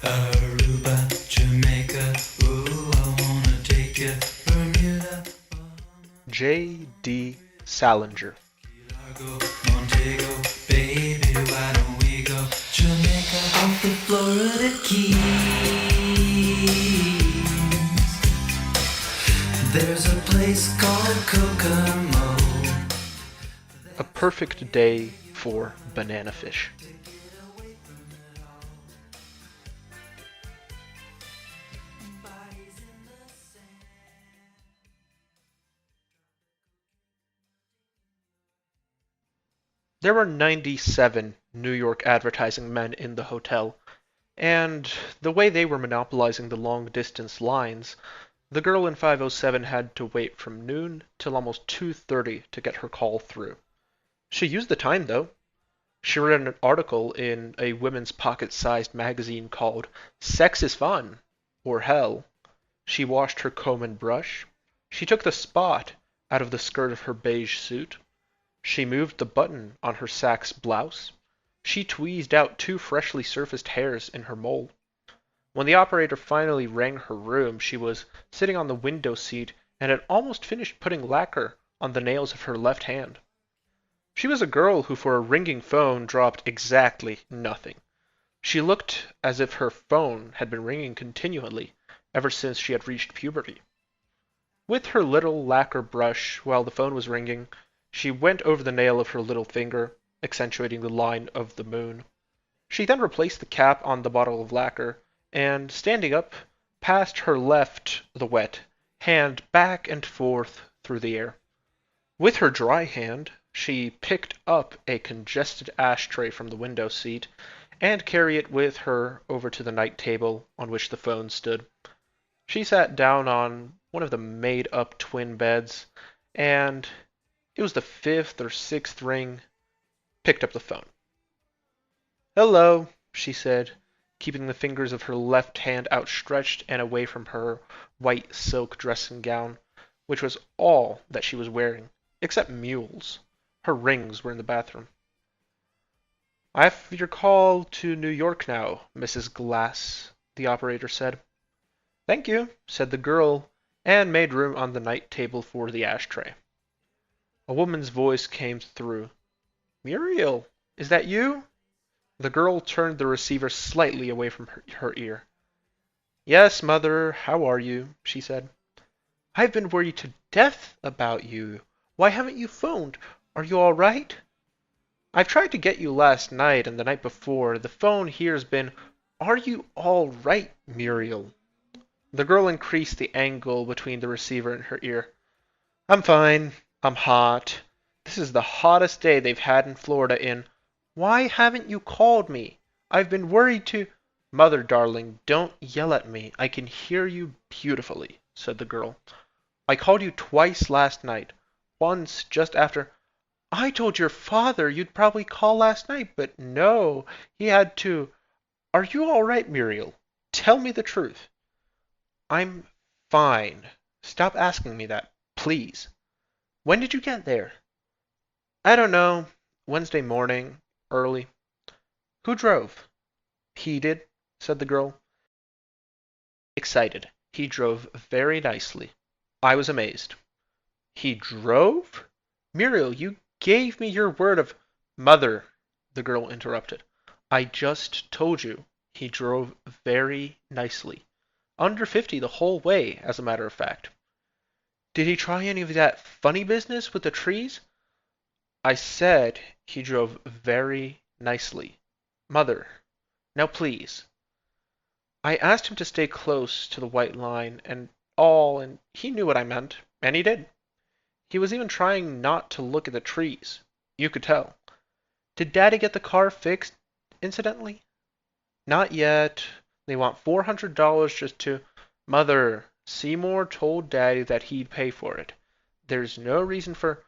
Aruba, Jamaica, ooh, I wanna take you. Bermuda, J.D. Salinger. Largo, Montego, baby, why don't we go? Jamaica off the Florida Keys. There's a place called Kokomo. A Perfect Day for Bananafish. There were 97 New York advertising men in the hotel, and the way they were monopolizing the long-distance lines, the girl in 507 had to wait from noon till almost 2:30 to get her call through. She used the time, though. She read an article in a women's pocket-sized magazine called Sex is Fun, or Hell. She washed her comb and brush. She took the spot out of the skirt of her beige suit. She moved the button on her Saks blouse. She tweezed out two freshly surfaced hairs in her mole. When the operator finally rang her room, she was sitting on the window seat and had almost finished putting lacquer on the nails of her left hand. She was a girl who for a ringing phone dropped exactly nothing. She looked as if her phone had been ringing continually ever since she had reached puberty. With her little lacquer brush, while the phone was ringing, she went over the nail of her little finger, accentuating the line of the moon. She then replaced the cap on the bottle of lacquer, and, standing up, passed her left, the wet, hand back and forth through the air. With her dry hand, she picked up a congested ashtray from the window seat, and carried it with her over to the night table on which the phone stood. She sat down on one of the made-up twin beds, and it was the fifth or sixth ring, picked up the phone. "Hello," she said, keeping the fingers of her left hand outstretched and away from her white silk dressing gown, which was all that she was wearing, except mules. Her rings were in the bathroom. "I have your call to New York now, Mrs. Glass," the operator said. "Thank you," said the girl, and made room on the night table for the ashtray. A woman's voice came through. "Muriel, is that you?" The girl turned the receiver slightly away from her ear. "Yes, mother, how are you?" she said. "I've been worried to death about you. Why haven't you phoned? Are you all right?" "I've tried to get you last night and the night before. The phone here's been, 'Are you all right, Muriel?'" The girl increased the angle between the receiver and her ear. "I'm fine. I'm hot. This is the hottest day they've had in Florida in. Why haven't you called me? I've been worried to—" "Mother, darling, don't yell at me. I can hear you beautifully," said the girl. "I called you twice last night. Once just after—" "I told your father you'd probably call last night, but no, he had to. Are you all right, Muriel? Tell me the truth." "I'm fine. Stop asking me that, please. When did you get there?" "I don't know. Wednesday morning, early." "Who drove?" "He did," said the girl, excited. "He drove very nicely. I was amazed." "He drove? Muriel, you gave me your word of—" "Mother," the girl interrupted, "I just told you he drove very nicely. Under 50 the whole way, as a matter of fact." "Did he try any of that funny business with the trees?" "I said he drove very nicely. Mother, now please." "I asked him to stay close to the white line and all, and he knew what I meant, and he did. He was even trying not to look at the trees. You could tell. Did Daddy get the car fixed, incidentally?" "Not yet. They want $400 just to—" "Mother, Seymour told Daddy that he'd pay for it. There's no reason for—"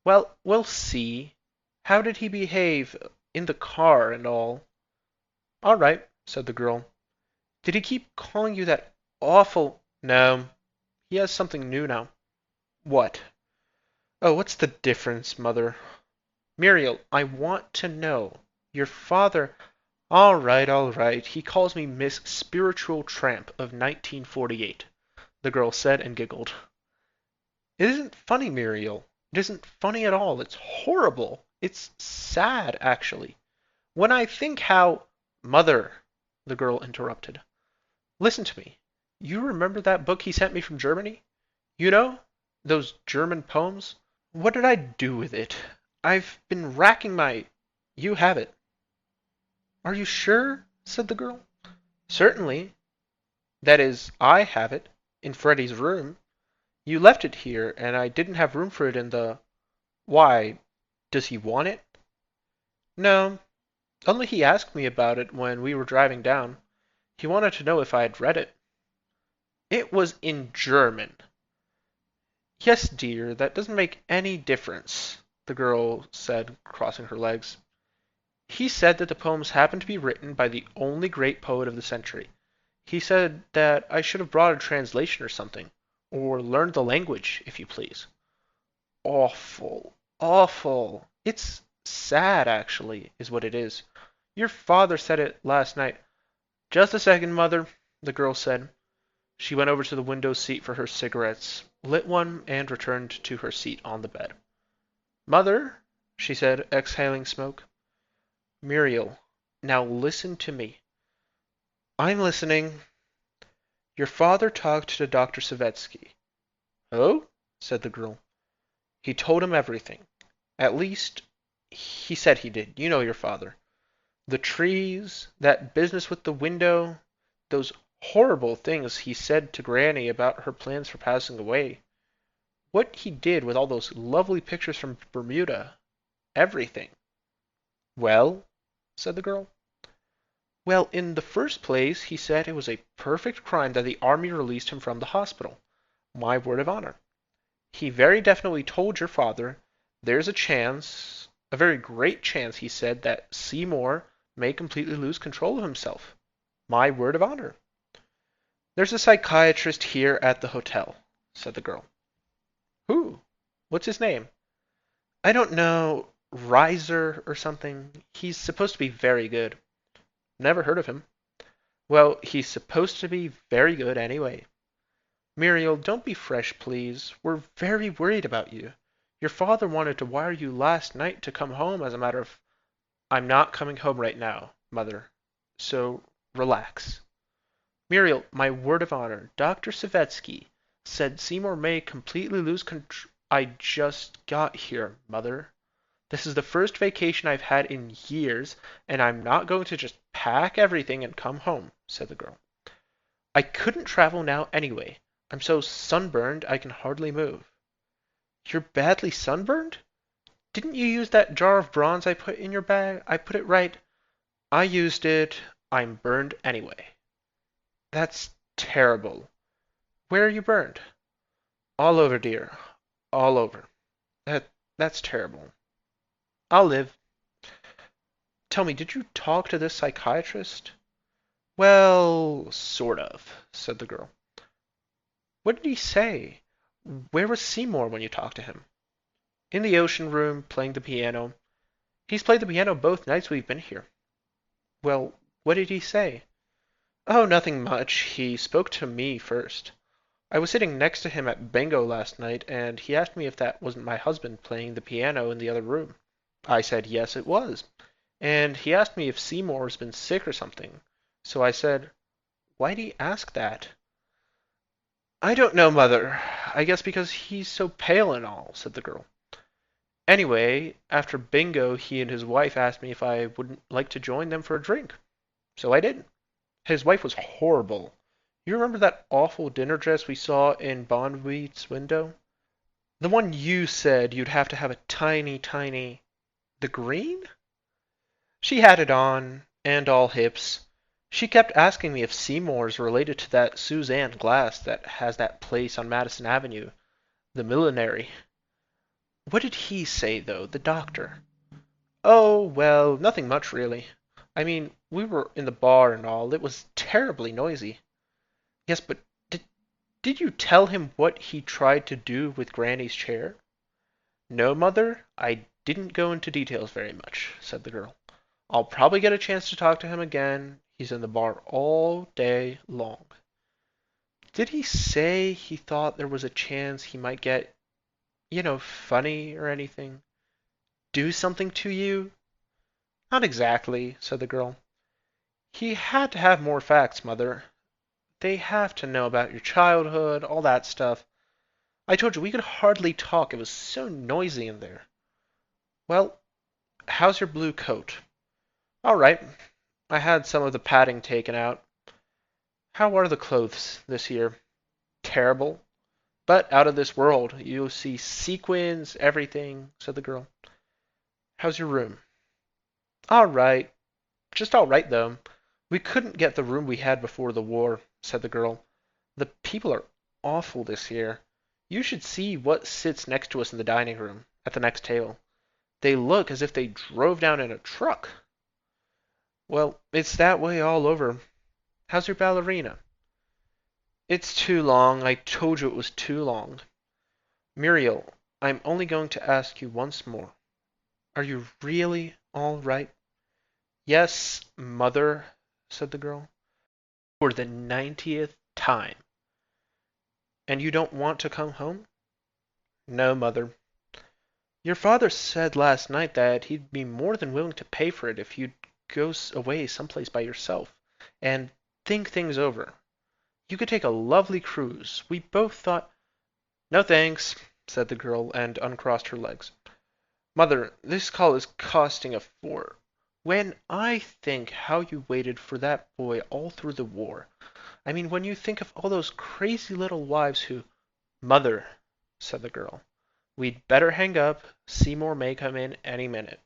"Well, we'll see. How did he behave in the car and all?" "All right," said the girl. "Did he keep calling you that awful—" "No. He has something new now." "What?" "Oh, what's the difference, Mother?" "Muriel, I want to know. Your father—" All right. He calls me Miss Spiritual Tramp of 1948, the girl said and giggled. It isn't funny, Muriel. It isn't funny at all. It's horrible. It's sad, actually. When I think how... Mother, the girl interrupted. Listen to me. You remember that book he sent me from Germany? You know? Those German poems? What did I do with it? I've been racking my... You have it. Are you sure? Said the girl. Certainly. That is, I have it. In Freddie's room. You left it here, and I didn't have room for it in the... Why, does he want it? No, only he asked me about it when we were driving down. He wanted to know if I had read it. It was in German. Yes, dear, that doesn't make any difference, the girl said, crossing her legs. He said that the poems happened to be written by the only great poet of the century. He said that I should have brought a translation or something, or learned the language, if you please. Awful, awful. It's sad, actually, is what it is. Your father said it last night. Just a second, Mother, the girl said. She went over to the window seat for her cigarettes, lit one, and returned to her seat on the bed. Mother, she said, exhaling smoke. Muriel, now listen to me. I'm listening. Your father talked to Dr. Savetsky. Oh? Said the girl. He told him everything. At least, he said he did. You know your father. The trees, that business with the window, those horrible things he said to Granny about her plans for passing away. What he did with all those lovely pictures from Bermuda. Everything. Well, said the girl. Well, in the first place, he said it was a perfect crime that the army released him from the hospital. My word of honor. He very definitely told your father there's a chance, a very great chance, he said, that Seymour may completely lose control of himself. My word of honor. There's a psychiatrist here at the hotel, said the girl. Who? What's his name? I don't know, Reiser or something. He's supposed to be very good. Never heard of him. Well, he's supposed to be very good anyway. Muriel, don't be fresh, please. We're very worried about you. Your father wanted to wire you last night to come home as a matter of... I'm not coming home right now, Mother. So, relax. Muriel, my word of honor, Dr. Savetsky said Seymour may completely lose control. I just got here, Mother. This is the first vacation I've had in years, and I'm not going to just pack everything and come home, said the girl. I couldn't travel now anyway. I'm so sunburned I can hardly move. You're badly sunburned? Didn't you use that jar of bronze I put in your bag? I put it right. I used it. I'm burned anyway. That's terrible. Where are you burned? All over, dear. All over. That's terrible. I'll live. Tell me, did you talk to this psychiatrist? Well, sort of, said the girl. What did he say? Where was Seymour when you talked to him? In the ocean room, playing the piano. He's played the piano both nights we've been here. Well, what did he say? Oh, nothing much. He spoke to me first. I was sitting next to him at bingo last night, and he asked me if that wasn't my husband playing the piano in the other room. I said yes, it was. And he asked me if Seymour's been sick or something. So I said, why'd he ask that? I don't know, Mother. I guess because he's so pale and all, said the girl. Anyway, after bingo, he and his wife asked me if I wouldn't like to join them for a drink. So I did. His wife was horrible. You remember that awful dinner dress we saw in Bonwheat's window? The one you said you'd have to have a tiny... The green? She had it on, and all hips. She kept asking me if Seymour's related to that Suzanne Glass that has that place on Madison Avenue, the millinery. What did he say, though, the doctor? Oh, well, nothing much, really. I mean, we were in the bar and all. It was terribly noisy. Yes, but did you tell him what he tried to do with Granny's chair? No, Mother, I didn't go into details very much, said the girl. I'll probably get a chance to talk to him again. He's in the bar all day long. Did he say he thought there was a chance he might get, funny or anything? Do something to you? Not exactly, said the girl. He had to have more facts, Mother. They have to know about your childhood, all that stuff. I told you we could hardly talk. It was so noisy in there. Well, how's your blue coat? All right. I had some of the padding taken out. How are the clothes this year? Terrible. But out of this world. You'll see sequins, everything, said the girl. How's your room? All right. Just all right, though. We couldn't get the room we had before the war, said the girl. The people are awful this year. You should see what sits next to us in the dining room, at the next table. They look as if they drove down in a truck. Well, it's that way all over. How's your ballerina? It's too long. I told you it was too long. Muriel, I'm only going to ask you once more. Are you really all right? Yes, Mother, said the girl. For the 90th time. And you don't want to come home? No, Mother. Your father said last night that he'd be more than willing to pay for it if you'd go away someplace by yourself and think things over. You could take a lovely cruise. We both thought. No thanks, said the girl, and uncrossed her legs. Mother, this call is costing a fort. When I think how you waited for that boy all through the war, I mean, when you think of all those crazy little wives who. Mother, said the girl, we'd better hang up. Seymour may come in any minute.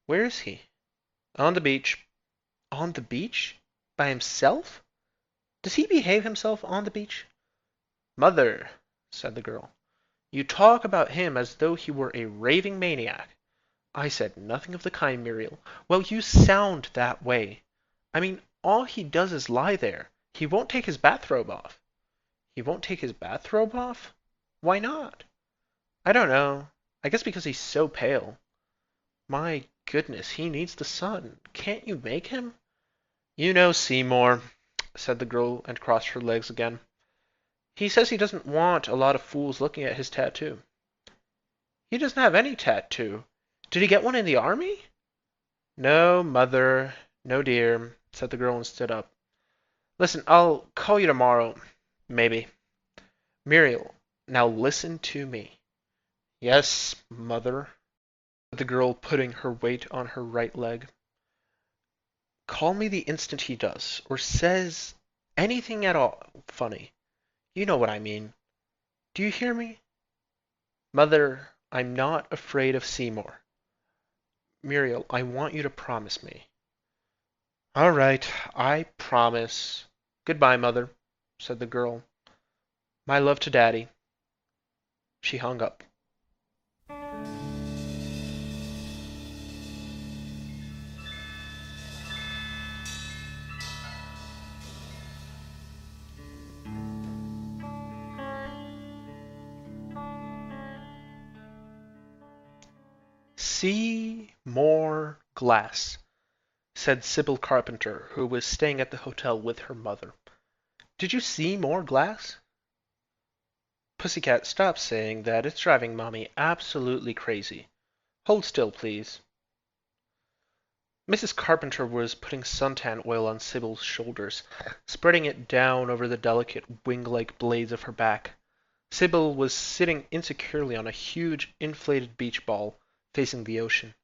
Where is he? On the beach. On the beach? By himself? Does he behave himself on the beach? Mother, said the girl, you talk about him as though he were a raving maniac. I said nothing of the kind, Muriel. Well, you sound that way. I mean, all he does is lie there. He won't take his bathrobe off. He won't take his bathrobe off? Why not? I don't know. I guess because he's so pale. My goodness, he needs the sun. Can't you make him? You know Seymour, said the girl, and crossed her legs again. He says he doesn't want a lot of fools looking at his tattoo. He doesn't have any tattoo. Did he get one in the army? No, Mother. No, dear, said the girl and stood up. Listen, I'll call you tomorrow. Maybe. Muriel, now listen to me. Yes, Mother, said the girl, putting her weight on her right leg. Call me the instant he does, or says anything at all funny. You know what I mean. Do you hear me? Mother, I'm not afraid of Seymour. Muriel, I want you to promise me. All right, I promise. Goodbye, Mother, said the girl. My love to Daddy. She hung up. See more glass, said Sybil Carpenter, who was staying at the hotel with her mother. Did you see more glass? Pussycat, stop saying that. It's driving Mommy absolutely crazy. Hold still, please. Mrs. Carpenter was putting suntan oil on Sybil's shoulders, spreading it down over the delicate wing-like blades of her back. Sybil was sitting insecurely on a huge inflated beach ball, facing the ocean.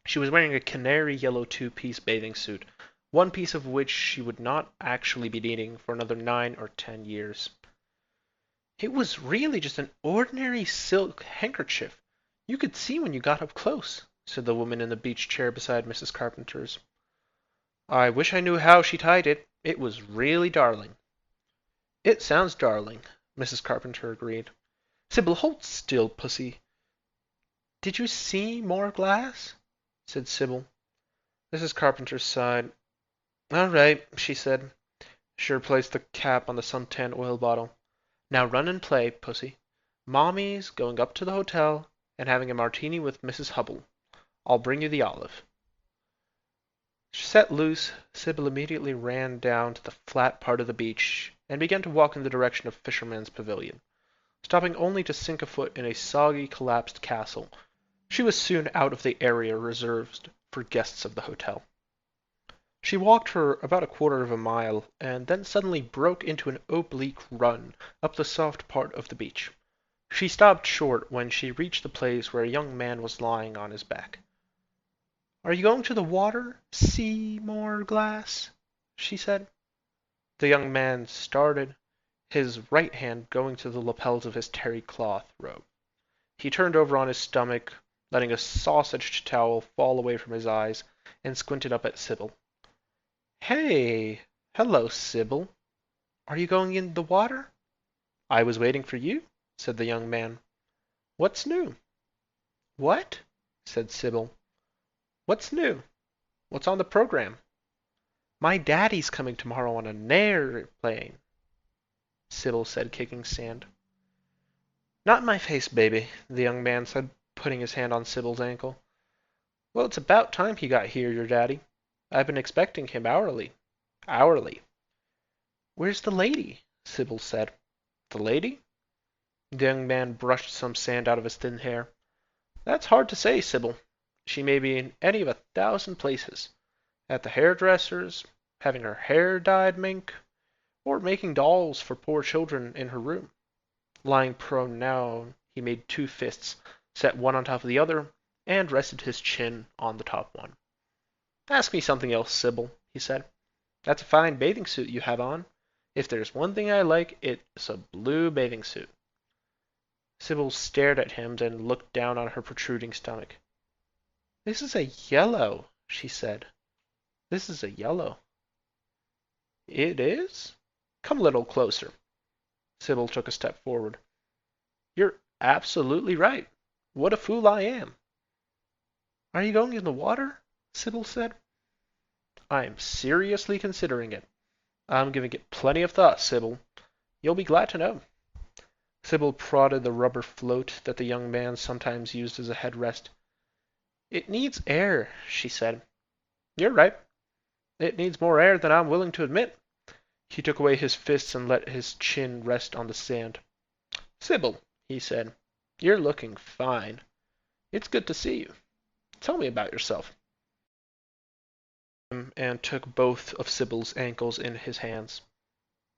She was wearing a canary yellow two-piece bathing suit, one piece of which she would not actually be needing for another 9 or 10 years. It was really just an ordinary silk handkerchief. You could see when you got up close, said the woman in the beach chair beside Mrs. Carpenter's. I wish I knew how she tied it. It was really darling. It sounds darling, Mrs. Carpenter agreed. Sybil, hold still, pussy. Did you see more glass? Said Sybil. Mrs. Carpenter sighed. All right, she said. She replaced the cap on the suntan oil bottle. Now run and play, pussy. Mommy's going up to the hotel and having a martini with Mrs. Hubble. I'll bring you the olive. Set loose, Sybil immediately ran down to the flat part of the beach and began to walk in the direction of Fisherman's Pavilion, stopping only to sink a foot in a soggy, collapsed castle. She was soon out of the area reserved for guests of the hotel. She walked for about a quarter of a mile, and then suddenly broke into an oblique run up the soft part of the beach. She stopped short when she reached the place where a young man was lying on his back. "Are you going to the water, Seymour Glass?" she said. The young man started, his right hand going to the lapels of his terry cloth robe. He turned over on his stomach, letting a sausage towel fall away from his eyes, and squinted up at Sybil. "Hey, hello, Sybil. Are you going in the water?" "I was waiting for you," said the young man. "What's new?" "What?" said Sybil. "What's new? What's on the program?" "My daddy's coming tomorrow on an airplane," Sybil said, kicking sand. "Not in my face, baby," the young man said, putting his hand on Sybil's ankle. "Well, it's about time he got here, your daddy. I've been expecting him hourly. Hourly." "Where's the lady?" Sybil said. "The lady?" The young man brushed some sand out of his thin hair. "That's hard to say, Sybil. She may be in any of 1,000 places. At the hairdresser's, having her hair dyed mink, or making dolls for poor children in her room." Lying prone now, he made two fists, set one on top of the other, and rested his chin on the top one. "Ask me something else, Sybil," he said. "That's a fine bathing suit you have on. If there's one thing I like, it's a blue bathing suit." Sybil stared at him, then looked down on her protruding stomach. "This is a yellow," she said. "This is a yellow." "It is? Come a little closer." Sybil took a step forward. "You're absolutely right. What a fool I am." "Are you going in the water?" Sybil said. "I'm seriously considering it. I'm giving it plenty of thought, Sybil. You'll be glad to know." Sybil prodded the rubber float that the young man sometimes used as a headrest. "It needs air," she said. "You're right. It needs more air than I'm willing to admit." He took away his fists and let his chin rest on the sand. "Sybil," he said, "you're looking fine. It's good to see you. Tell me about yourself." And took both of Sybil's ankles in his hands.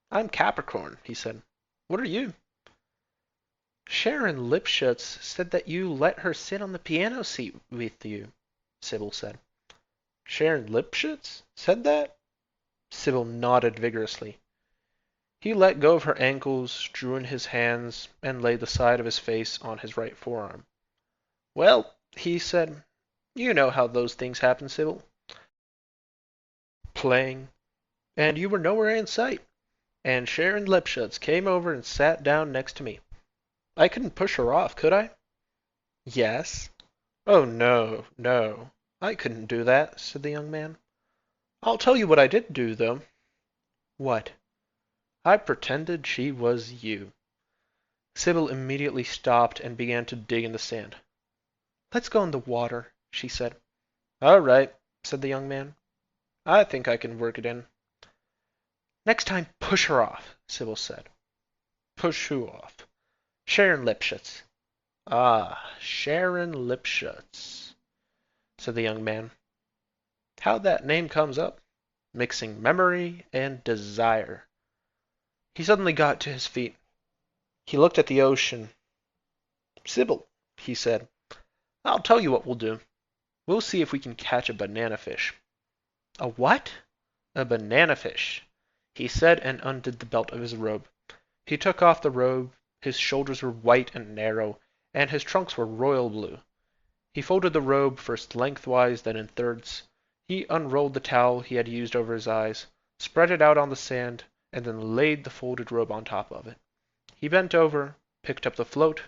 "I'm Capricorn," he said. "What are you?" "Sharon Lipschutz said that you let her sit on the piano seat with you," Sybil said. "Sharon Lipschutz said that?" Sybil nodded vigorously. He let go of her ankles, drew in his hands, and laid the side of his face on his right forearm. "Well," he said, "you know how those things happen, Sybil. Playing, and you were nowhere in sight, and Sharon Lipschutz came over and sat down next to me. I couldn't push her off, could I?" "Yes." "Oh, no, no. I couldn't do that," said the young man. "I'll tell you what I did do, though." "What?" "I pretended she was you." Sybil immediately stopped and began to dig in the sand. "Let's go in the water," she said. "All right," said the young man. "I think I can work it in." "Next time, push her off," Sybil said. "Push who off?" "Sharon Lipschutz." "Ah, Sharon Lipschutz," said the young man. "How that name comes up, mixing memory and desire." He suddenly got to his feet. He looked at the ocean. "Sybil," he said, "I'll tell you what we'll do. We'll see if we can catch a banana fish." "A what?" "A banana fish," he said, and undid the belt of his robe. He took off the robe. His shoulders were white and narrow, and his trunks were royal blue. He folded the robe first lengthwise, then in thirds. He unrolled the towel he had used over his eyes, spread it out on the sand, and then laid the folded robe on top of it. He bent over, picked up the float,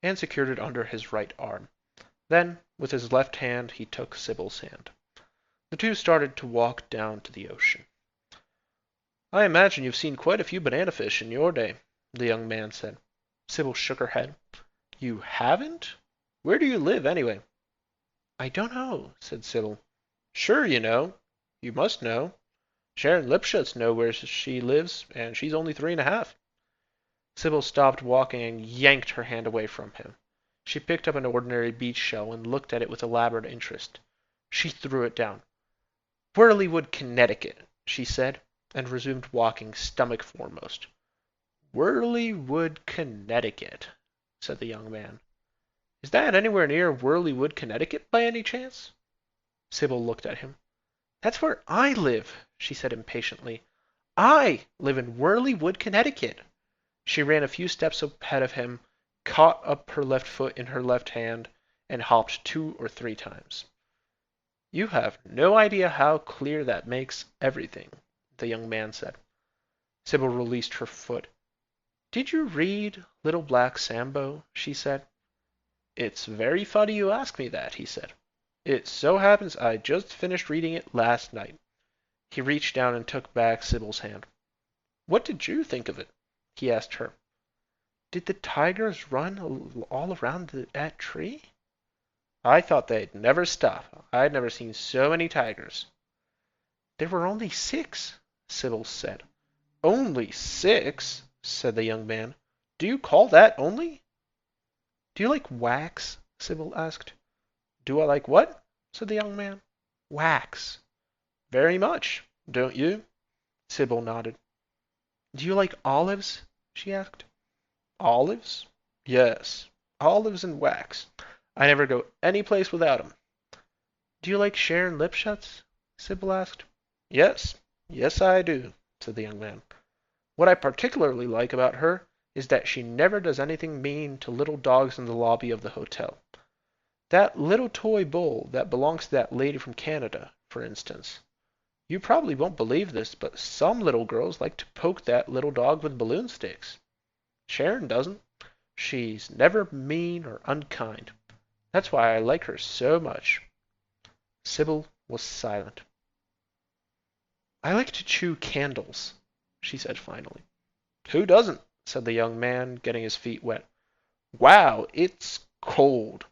and secured it under his right arm. Then, with his left hand, he took Sybil's hand. The two started to walk down to the ocean. "I imagine you've seen quite a few banana fish in your day," the young man said. Sybil shook her head. "You haven't? Where do you live, anyway?" "I don't know," said Sybil. "Sure you know. You must know. Sharon Lipschutz knows where she lives, and she's only 3.5. Sybil stopped walking and yanked her hand away from him. She picked up an ordinary beach shell and looked at it with elaborate interest. She threw it down. Whirlywood, Connecticut, she said, and resumed walking stomach foremost. Whirlywood, Connecticut, said the young man. Is that anywhere near Whirlywood, Connecticut, by any chance? Sybil looked at him. That's where I live, she said impatiently. I live in Whirlywood, Connecticut. She ran a few steps ahead of him, caught up her left foot in her left hand, and hopped 2 or 3 times. You have no idea how clear that makes everything, the young man said. Sybil released her foot. Did you read Little Black Sambo? She said. It's very funny you ask me that, he said. It so happens I just finished reading it last night. He reached down and took back Sybil's hand. What did you think of it? He asked her. Did the tigers run all around that tree? I thought they'd never stop. I'd never seen so many tigers. There were only 6, Sybil said. Only 6, said the young man. Do you call that only? Do you like wax? Sybil asked. Do I like what? Said the young man. Wax. Very much, don't you? Sybil nodded. Do you like olives? She asked. Olives? Yes, olives and wax. I never go any place without 'em. Do you like Sharon Lipschutz? Sybil asked. Yes, yes I do, said the young man. What I particularly like about her is that she never does anything mean to little dogs in the lobby of the hotel. That little toy bull that belongs to that lady from Canada, for instance. You probably won't believe this, but some little girls like to poke that little dog with balloon sticks. Sharon doesn't. She's never mean or unkind. That's why I like her so much. Sybil was silent. I like to chew candles, she said finally. Who doesn't? Said the young man, getting his feet wet. Wow, it's cold.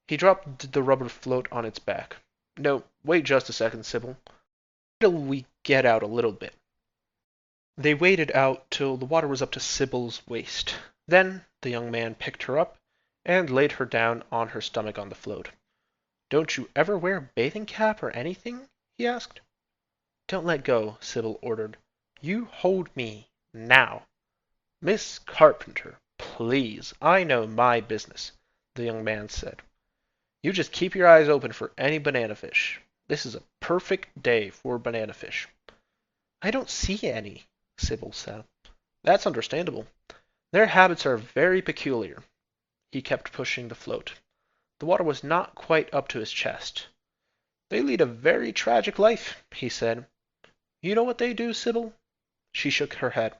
He dropped the rubber float on its back. No, wait just a second, Sybil. Till we get out a little bit. They waded out till the water was up to Sybil's waist. Then the young man picked her up and laid her down on her stomach on the float. Don't you ever wear a bathing cap or anything? He asked. Don't let go, Sybil ordered. You hold me, now. Miss Carpenter, please, I know my business, the young man said. You just keep your eyes open for any banana fish. This is a perfect day for banana fish. I don't see any, Sybil said. That's understandable. Their habits are very peculiar. He kept pushing the float. The water was not quite up to his chest. They lead a very tragic life, he said. You know what they do, Sybil? She shook her head.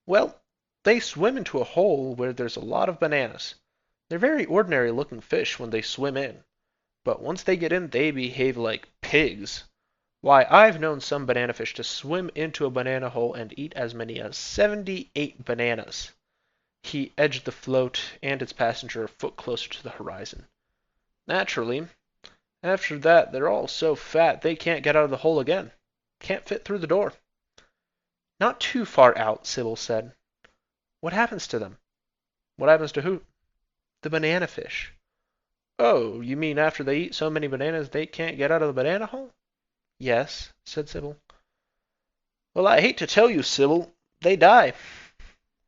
Well, they swim into a hole where there's a lot of bananas. They're very ordinary looking fish when they swim in, but once they get in they behave like pigs. Why, I've known some banana fish to swim into a banana hole and eat as many as 78 bananas. He edged the float and its passenger a foot closer to the horizon. Naturally, after that they're all so fat they can't get out of the hole again. Can't fit through the door. Not too far out, Sybil said. What happens to them? What happens to who? The banana fish. Oh, you mean after they eat so many bananas they can't get out of the banana hole? Yes, said Sybil. Well, I hate to tell you, Sybil, they die.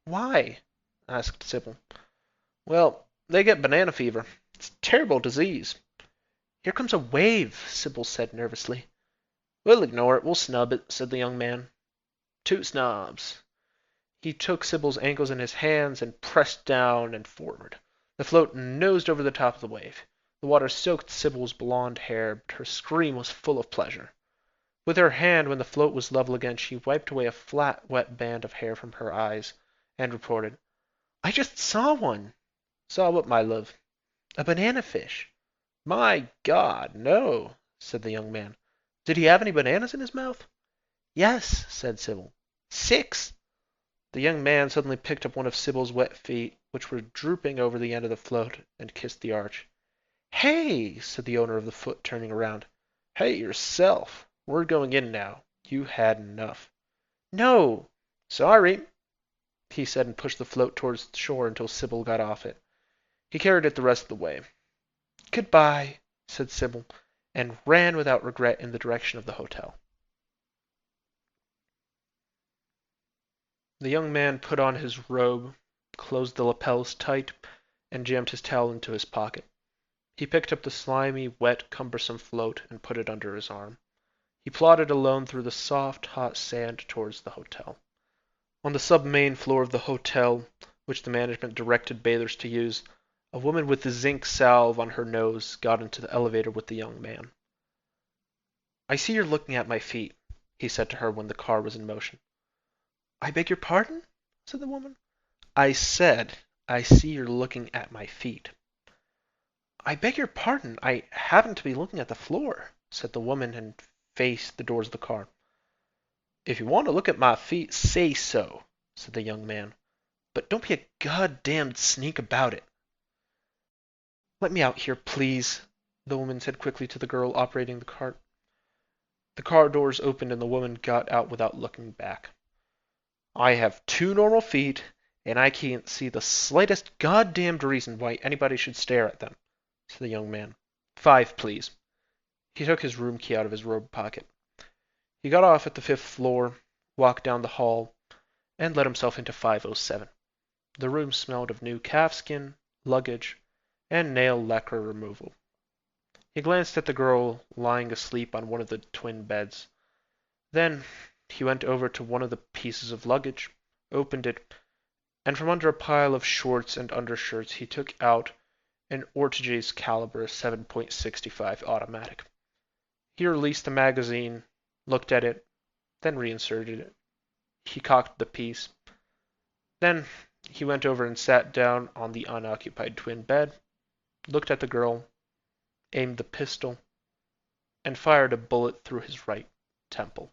Why? Asked Sybil. Well, they get banana fever. It's a terrible disease. Here comes a wave, Sybil said nervously. We'll ignore it. We'll snub it, said the young man. 2 snobs. He took Sybil's ankles in his hands and pressed down and forward. The float nosed over the top of the wave. The water soaked Sybil's blonde hair, but her scream was full of pleasure. With her hand, when the float was level again, she wiped away a flat, wet band of hair from her eyes, and reported, I just saw one. Saw what, my love? A banana fish. My God, no, said the young man. Did he have any bananas in his mouth? Yes, said Sybil. 6. The young man suddenly picked up one of Sybil's wet feet, which were drooping over the end of the float, and kissed the arch. Hey, said the owner of the foot, turning around. Hey yourself. We're going in now. You had enough. No! Sorry, he said and pushed the float towards the shore until Sybil got off it. He carried it the rest of the way. Goodbye, said Sybil, and ran without regret in the direction of the hotel. The young man put on his robe, closed the lapels tight, and jammed his towel into his pocket. He picked up the slimy, wet, cumbersome float and put it under his arm. He plodded alone through the soft, hot sand towards the hotel. On the sub-main floor of the hotel, which the management directed bathers to use, a woman with zinc salve on her nose got into the elevator with the young man. I see you're looking at my feet, he said to her when the car was in motion. I beg your pardon? Said the woman. I said, I see you're looking at my feet. I beg your pardon, I happen to be looking at the floor, said the woman and faced the doors of the car. If you want to look at my feet, say so, said the young man. But don't be a goddamned sneak about it. Let me out here, please, the woman said quickly to the girl operating the cart. The car doors opened and the woman got out without looking back. I have 2 normal feet, and I can't see the slightest goddamned reason why anybody should stare at them, said the young man. 5, please. He took his room key out of his robe pocket. He got off at the 5th floor, walked down the hall, and let himself into 507. The room smelled of new calfskin, luggage, and nail lacquer removal. He glanced at the girl lying asleep on one of the twin beds. Then he went over to one of the pieces of luggage, opened it, and from under a pile of shorts and undershirts he took out an Ortegas caliber 7.65 automatic. He released the magazine, looked at it, then reinserted it. He cocked the piece. Then he went over and sat down on the unoccupied twin bed, looked at the girl, aimed the pistol, and fired a bullet through his right temple.